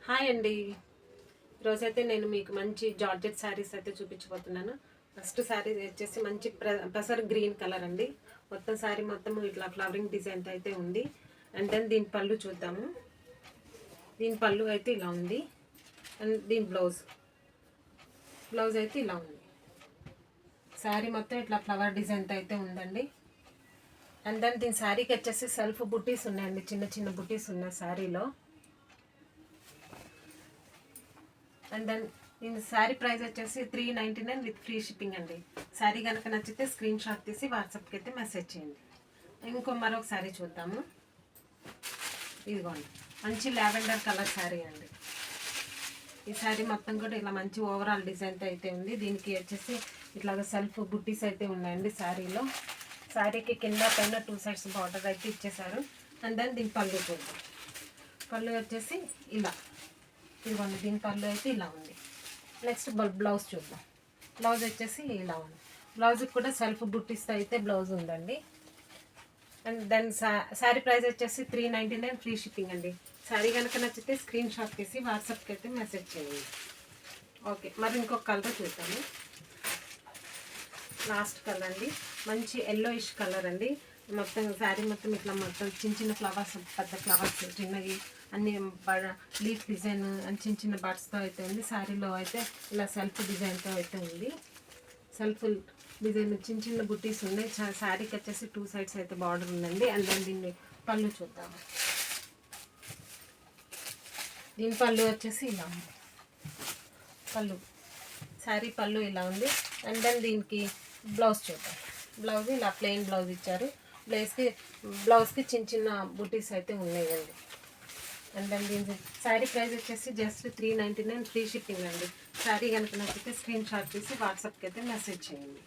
Hi అండి. ఈరోజైతే నేను మీకు మంచి జార్జెట్ శారీస్ అయితే చూపించబోతున్నాను. ఫస్ట్ శారీ వచ్చేసి మంచి పెసర్ గ్రీన్ కలర్ అండి. మొత్తం శారీ మొత్తం ఇట్లా ఫ్లవరింగ్ డిజైన్ అయితే ఉంది. అండ్ దెన్ దీని పళ్ళు చూద్దాము. దీని పళ్ళు అయితే ఇలా ఉంది. అండ్ దీని బ్లౌజ్ అయితే ఇలా ఉంది. శారీ మొత్తం ఇట్లా ఫ్లవర్ డిజైన్తో అయితే ఉందండి. అండ్ దెన్ దీని శారీకి వచ్చేసి సెల్ఫ్ బుట్టీస్ ఉన్నాయండి. చిన్న చిన్న బుట్టీస్ ఉన్నాయి శారీలో. అండ్ దెన్ దీని శారీ ప్రైస్ వచ్చేసి 399 విత్ ఫ్రీ షిప్పింగ్ అండి. శారీ కనుక నచ్చితే స్క్రీన్ షాట్ తీసి వాట్సాప్కి అయితే మెసేజ్ చేయండి. మరొక శారీ చూద్దాము. ఇదిగోండి, మంచి లావెండర్ కలర్ శారీ అండి. ఈ శారీ మొత్తం కూడా ఇలా మంచి ఓవరాల్ డిజైన్తో అయితే ఉంది. దీనికి వచ్చేసి ఇట్లాగ సెల్ఫ్ బుట్టీస్ అయితే ఉన్నాయండి శారీలో. శారీకి కింద పైన 2 సైడ్స్ బార్డర్ అయితే ఇచ్చేసారు. అండ్ దెన్ దీని పళ్ళు చూద్దాం. పళ్ళు వచ్చేసి ఇలా, ఇదిగోండి, దీని పళ్ళు అయితే ఇలా ఉంది. నెక్స్ట్ బ్లౌజ్ చూద్దాం. బ్లౌజ్ వచ్చేసి ఇలా ఉంది. బ్లౌజ్కి కూడా సెల్ఫ్ బుట్టీస్తో అయితే బ్లౌజ్ ఉందండి. అండ్ దెన్ శారీ ప్రైస్ వచ్చేసి 399 ఫ్రీ షిప్పింగ్ అండి. శారీ కనుక నచ్చితే స్క్రీన్ షాట్ తీసి వాట్సాప్కి అయితే మెసేజ్ చేయండి. ఓకే, మరి ఇంకొక కలర్ చూద్దాము. లాస్ట్ కలర్ అండి, మంచి ఎల్లోయిష్ కలర్ అండి. మొత్తం శారీ మొత్తం ఇట్లా మొత్తం చిన్న చిన్న ఫ్లవర్స్, పెద్ద ఫ్లవర్స్, చిన్నవి అన్ని లీఫ్ డిజైన్ అండ్ చిన్న చిన్న బర్డ్స్తో అయితే ఉంది. శారీలో అయితే ఇలా సెల్ఫ్ డిజైన్తో అయితే ఉంది. సెల్ఫ్ డిజైన్ చిన్న చిన్న బుట్టీస్ ఉన్నాయి. శారీకి వచ్చేసి 2 సైడ్స్ అయితే బార్డర్ ఉందండి. అండ్ దెన్ దీన్ని పళ్ళు చూద్దాము. దీని పళ్ళు వచ్చేసి ఇలా ఉంది. పళ్ళు, శారీ పళ్ళు ఇలా ఉంది. అండ్ దెన్ దీనికి బ్లౌజ్ చూద్దాం. బ్లౌజ్ ఇలా ప్లెయిన్ బ్లౌజ్ ఇచ్చారు. బ్లౌజ్కి చిన్న చిన్న బుటీస్ అయితే ఉన్నాయండి. అండ్ దెన్ దీని శారీ ప్రైస్ వచ్చేసి జస్ట్ 399 ఫ్రీ షిప్పింగ్ అండి. శారీ కనుక నచ్చితే స్క్రీన్ షాట్ తీసి వాట్సాప్కి అయితే మెసేజ్ చేయండి.